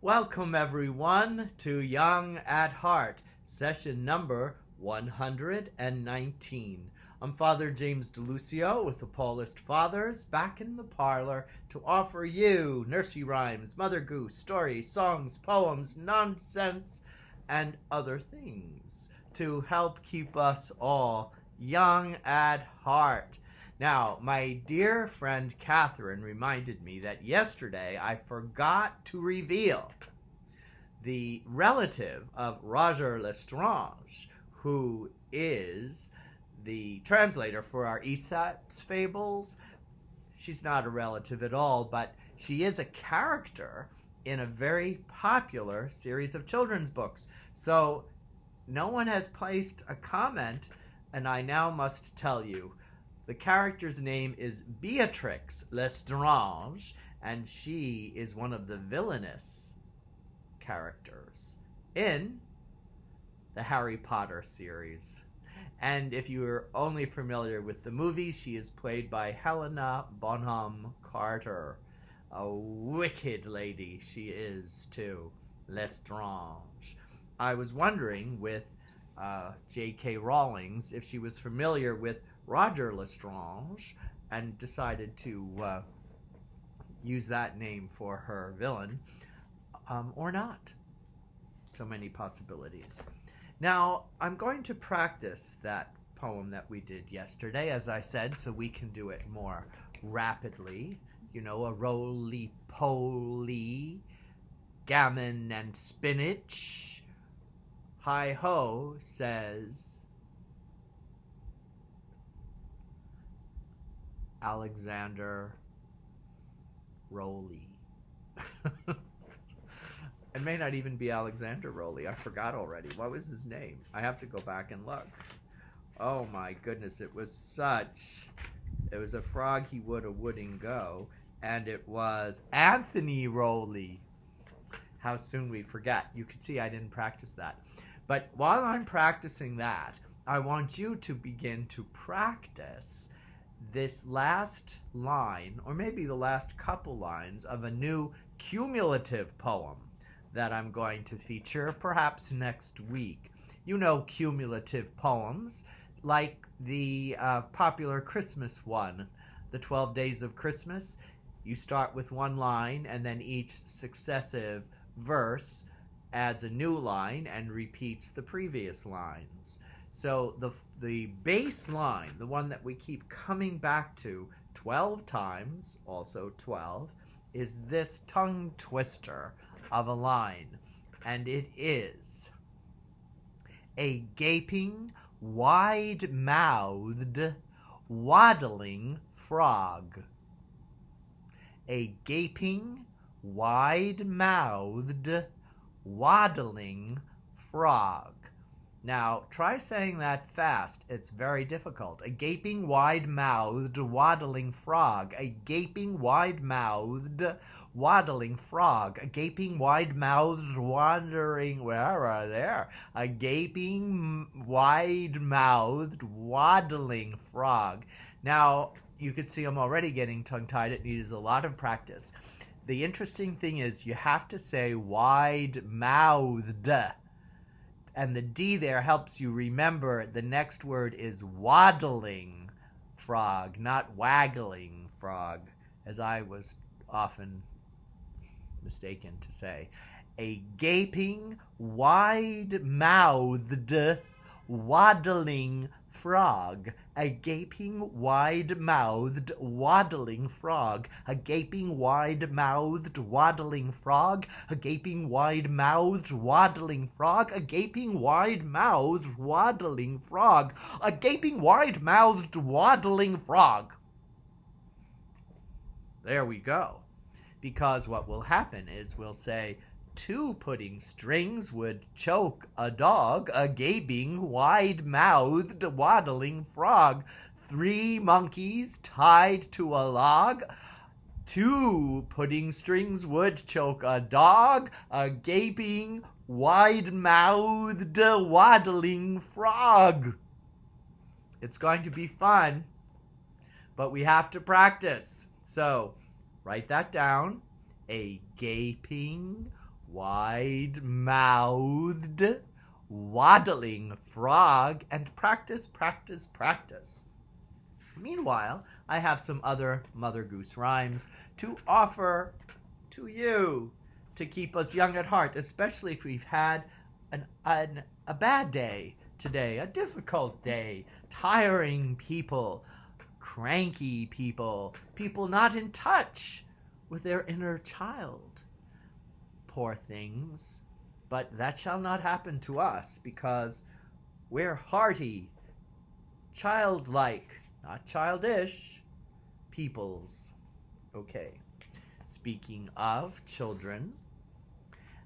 Welcome everyone to Young at Heart, session number 119. I'm Father James DeLucio with the Paulist Fathers, back in the parlor to offer you nursery rhymes, Mother Goose, stories, songs, poems, nonsense, and other things to help keep us all young at heart. Now, my dear friend Catherine reminded me that yesterday I forgot to reveal the relative of Roger Lestrange, who is the translator for our Aesop's fables. She's not a relative at all, but she is a character in a very popular series of children's books. So no one has placed a comment, and I now must tell you. The character's name is Beatrix Lestrange, and she is one of the villainous characters in the Harry Potter series. And if you're only familiar with the movies, she is played by Helena Bonham Carter. A wicked lady she is, too. Lestrange. I was wondering with J.K. Rowling's if she was familiar with Roger Lestrange and decided to use that name for her villain, or not. So many possibilities. Now, I'm going to practice that poem that we did yesterday, as I said, so we can do it more rapidly. You know, a roly-poly, gammon and spinach. Hi-ho, says Alexander Rowley. It may not even be Alexander Rowley. I forgot already. What was his name? I have to go back and look. Oh my goodness, it was a frog he wouldn't go, and it was Anthony Rowley. How soon we forget. You can see I didn't practice that. But while I'm practicing that, I want you to begin to practice this last line, or maybe the last couple lines, of a new cumulative poem that I'm going to feature perhaps next week. You know cumulative poems, like the popular Christmas one, the 12 Days of Christmas. You start with one line, and then each successive verse adds a new line and repeats the previous lines. So the base line, the one that we keep coming back to 12 times, also 12, is this tongue twister of a line. And it is: a gaping, wide-mouthed, waddling frog. A gaping, wide-mouthed, waddling frog. Now, try saying that fast. It's very difficult. A gaping, wide-mouthed, waddling frog. A gaping, wide-mouthed, waddling frog. A gaping, wide-mouthed, wandering... A gaping, wide-mouthed, waddling frog. Now, you could see I'm already getting tongue-tied. It needs a lot of practice. The interesting thing is you have to say wide-mouthed. And the D there helps you remember the next word is waddling frog, not waggling frog, as I was often mistaken to say. A gaping, wide-mouthed, waddling frog. A gaping, wide-mouthed, waddling frog. A gaping, wide-mouthed, waddling frog. A gaping, wide-mouthed, waddling frog. A gaping, wide-mouthed, waddling frog. A gaping, wide-mouthed, waddling frog. There we go. Because what will happen is we'll say, 2 pudding strings would choke a dog, a gaping, wide-mouthed, waddling frog. 3 monkeys tied to a log. 2 pudding strings would choke a dog, a gaping, wide-mouthed, waddling frog. It's going to be fun, but we have to practice. So, write that down. A gaping, wide-mouthed, waddling frog, and practice, practice, practice. Meanwhile, I have some other Mother Goose rhymes to offer to you to keep us young at heart, especially if we've had a bad day today, a difficult day, tiring people, cranky people, people not in touch with their inner child. Poor things. But that shall not happen to us, because we're hearty, childlike, not childish, peoples. Okay. Speaking of children,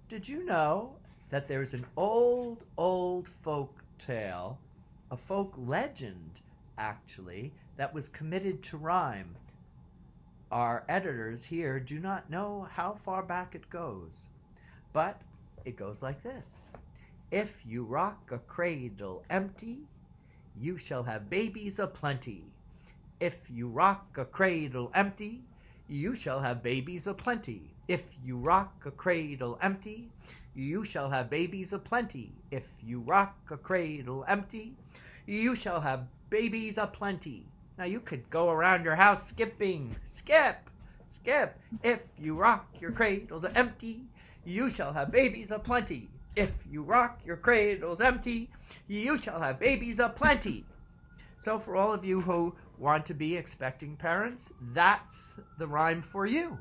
did you know that there's an old folk tale, a folk legend, actually, that was committed to rhyme? Our editors here do not know how far back it goes, but it goes like this. If you rock a cradle empty, you shall have babies aplenty. If you rock a cradle empty, you shall have babies aplenty. If you rock a cradle empty, you shall have babies aplenty. If you rock a cradle empty, you shall have babies aplenty. Now you could go around your house skipping. Skip, skip. If you rock your cradles empty, you shall have babies aplenty. If you rock your cradles empty, you shall have babies aplenty. So for all of you who want to be expecting parents, that's the rhyme for you.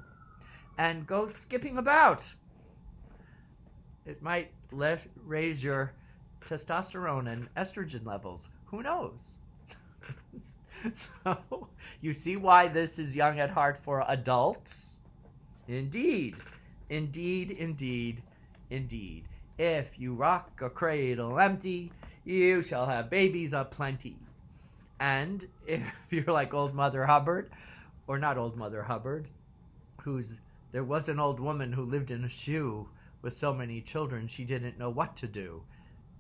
And go skipping about. It might raise your testosterone and estrogen levels. Who knows? So, you see why this is young at heart for adults? Indeed, indeed, indeed, indeed. If you rock a cradle empty, you shall have babies aplenty. And if you're like old Mother Hubbard, or not old Mother Hubbard, there was an old woman who lived in a shoe with so many children she didn't know what to do.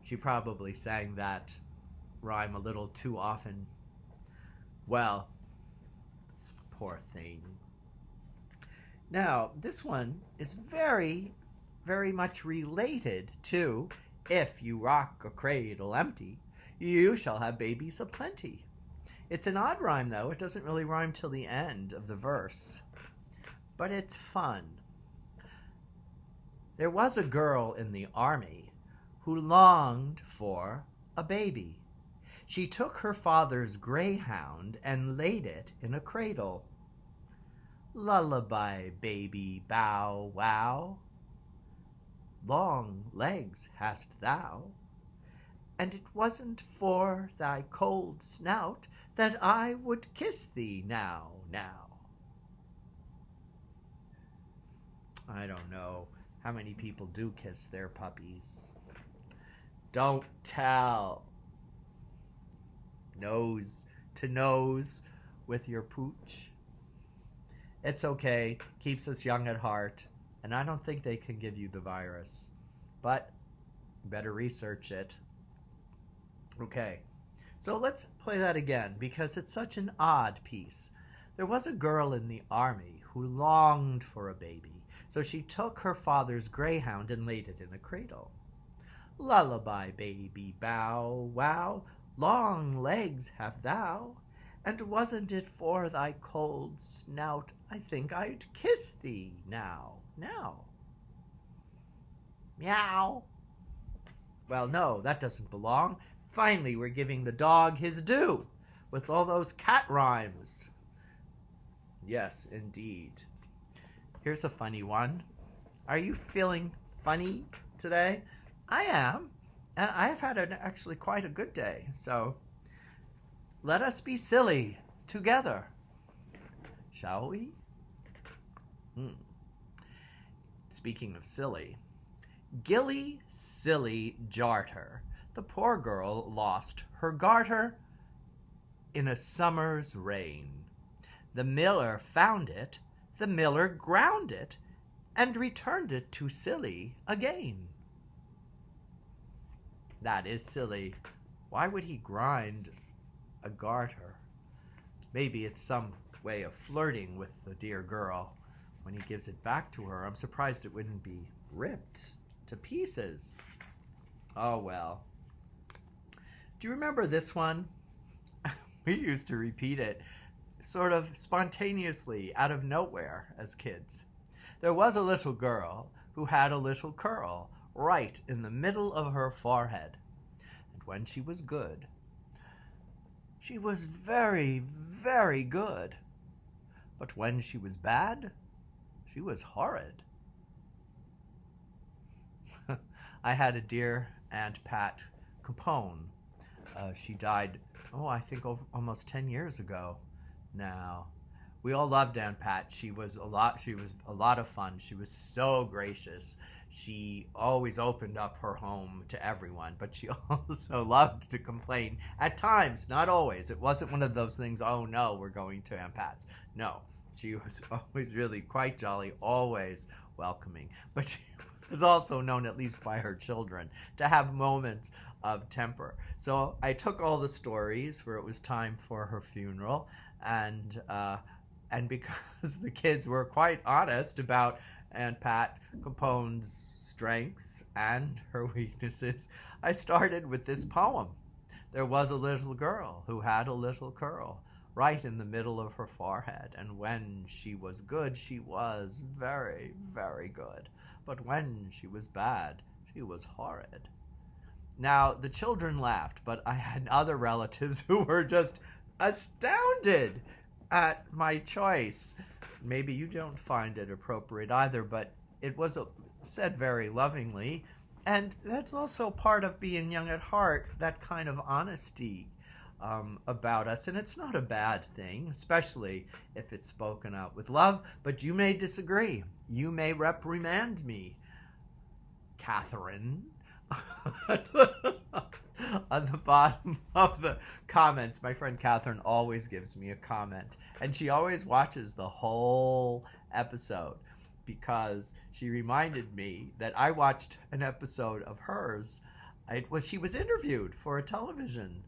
She probably sang that rhyme a little too often. Well, poor thing. Now, this one is very, very much related to if you rock a cradle empty, you shall have babies aplenty. It's an odd rhyme, though. It doesn't really rhyme till the end of the verse. But it's fun. There was a girl in the army who longed for a baby. She took her father's greyhound and laid it in a cradle. Lullaby, baby, bow, wow. Long legs hast thou, and it wasn't for thy cold snout that I would kiss thee now. I don't know how many people do kiss their puppies. Don't tell. Nose to nose with your pooch. It's okay. Keeps us young at heart. And I don't think they can give you the virus. But better research it. Okay. So let's play that again because it's such an odd piece. There was a girl in the army who longed for a baby. So she took her father's greyhound and laid it in a cradle. Lullaby, baby, bow, wow. Long legs have thou, and wasn't it for thy cold snout I think I'd kiss thee now. Meow. Well, no, that doesn't belong. Finally, we're giving the dog his due with all those cat rhymes. Yes, indeed. Here's a funny one. Are you feeling funny today? I am. And I have had actually quite a good day. So let us be silly together. Shall we? Speaking of silly, Gilly Silly Jarter. The poor girl lost her garter in a summer's rain. The miller found it, the miller ground it, and returned it to Silly again. That is silly. Why would he grind a garter? Maybe it's some way of flirting with the dear girl. when he gives it back to her, I'm surprised it wouldn't be ripped to pieces. Oh well. Do you remember this one? We used to repeat it sort of spontaneously out of nowhere as kids. There was a little girl who had a little curl right in the middle of her forehead. And when she was good, she was very, very good. But when she was bad, she was horrid. I had a dear Aunt Pat Capone. She died, I think almost 10 years ago now. We all loved Aunt Pat. She was a lot of fun. She was so gracious. She always opened up her home to everyone, but she also loved to complain at times, not always. It wasn't one of those things, oh no, we're going to Aunt Pat's. No, she was always really quite jolly, always welcoming. But she was also known, at least by her children, to have moments of temper. So I took all the stories where it was time for her funeral, and because the kids were quite honest about Aunt Pat Capone's strengths and her weaknesses, I started with this poem. There was a little girl who had a little curl right in the middle of her forehead, and when she was good, she was very, very good. But when she was bad, she was horrid. Now, the children laughed, but I had other relatives who were just astounded at my choice. Maybe you don't find it appropriate either, but it was said very lovingly. And that's also part of being young at heart, that kind of honesty about us. And it's not a bad thing, especially if it's spoken out with love. But you may disagree. You may reprimand me, Catherine. On the bottom of the comments, my friend Catherine always gives me a comment, and she always watches the whole episode because she reminded me that I watched an episode of hers. She was interviewed for a television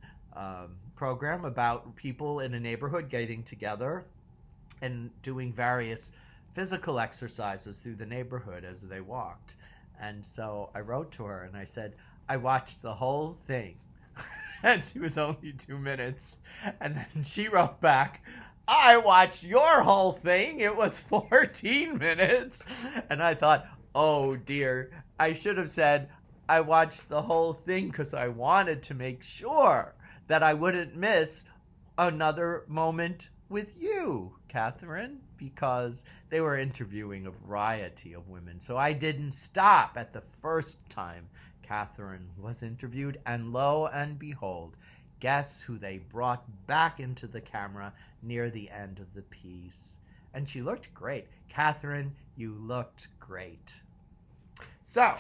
program about people in a neighborhood getting together and doing various physical exercises through the neighborhood as they walked. And so I wrote to her and I said, I watched the whole thing. And she was only 2 minutes. And then she wrote back, I watched your whole thing. It was 14 minutes. And I thought, oh dear, I should have said I watched the whole thing because I wanted to make sure that I wouldn't miss another moment with you, Catherine, because they were interviewing a variety of women. So I didn't stop at the first time Catherine was interviewed, and lo and behold, guess who they brought back into the camera near the end of the piece. And she looked great. Catherine, you looked great. So,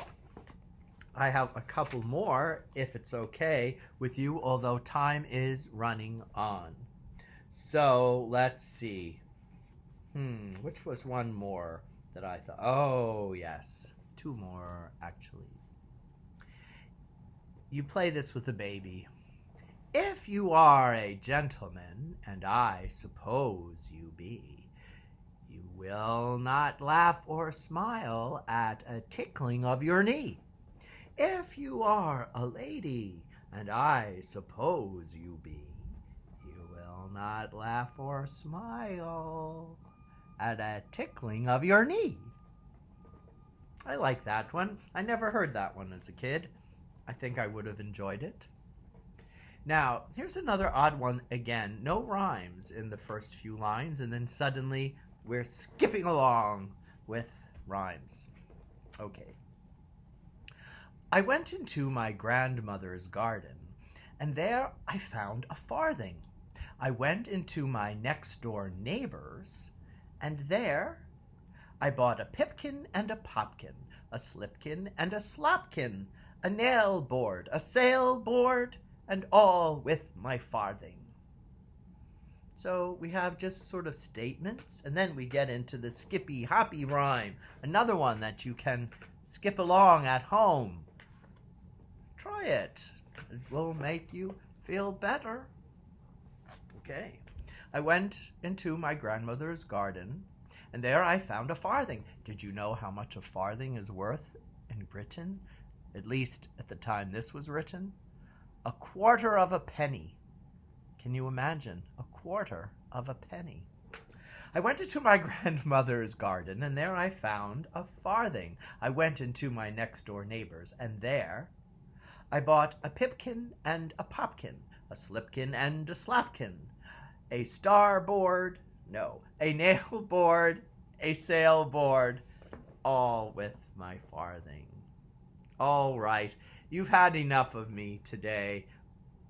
I have a couple more, if it's okay with you, although time is running on. So, let's see. Which was one more that I thought? Oh, yes. 2 more, actually. You play this with a baby. If you are a gentleman, and I suppose you be, you will not laugh or smile at a tickling of your knee. If you are a lady, and I suppose you be, you will not laugh or smile at a tickling of your knee. I like that one. I never heard that one as a kid. I think I would have enjoyed it. Now, here's another odd one again. No rhymes in the first few lines, and then suddenly we're skipping along with rhymes. Okay. I went into my grandmother's garden, and there I found a farthing. I went into my next-door neighbor's, and there I bought a pipkin and a popkin, a slipkin and a slopkin, a nail board, a sail board, and all with my farthing. So we have just sort of statements, and then we get into the skippy hoppy rhyme, another one that you can skip along at home. Try it. It will make you feel better. Okay. I went into my grandmother's garden, and there I found a farthing. Did you know how much a farthing is worth in Britain? At least at the time this was written? A quarter of a penny. Can you imagine? A quarter of a penny. I went into my grandmother's garden, and there I found a farthing. I went into my next-door neighbor's, and there I bought a pipkin and a popkin, a slipkin and a slapkin, a starboard, no, a nail board, a sailboard, all with my farthing. All right, you've had enough of me today.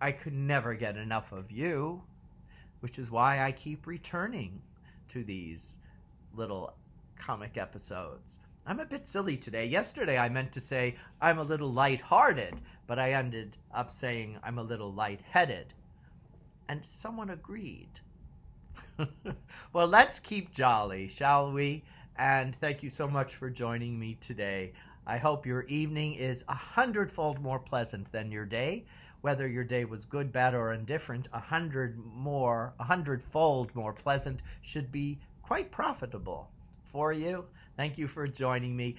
I could never get enough of you, which is why I keep returning to these little comic episodes. I'm a bit silly today. Yesterday I meant to say I'm a little lighthearted, but I ended up saying I'm a little lightheaded. And someone agreed. Well, let's keep jolly, shall we? And thank you so much for joining me today. I hope your evening is 100-fold more pleasant than your day. Whether your day was good, bad, or indifferent, 100-fold more pleasant should be quite profitable for you. Thank you for joining me.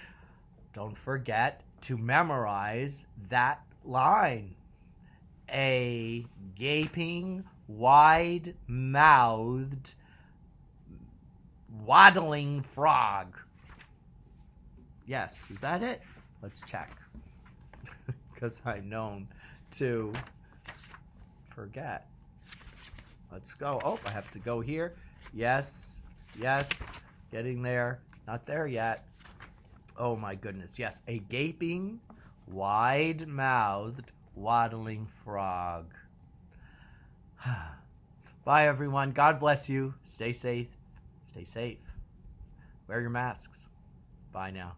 Don't forget to memorize that line. A gaping, wide-mouthed, waddling frog. Yes, is that it? Let's check. Because I'm known to forget. Let's go. Oh, I have to go here. Yes, yes, getting there. Not there yet. Oh my goodness, yes. A gaping, wide-mouthed, waddling frog. Bye, everyone. God bless you. Stay safe. Stay safe. Wear your masks. Bye now.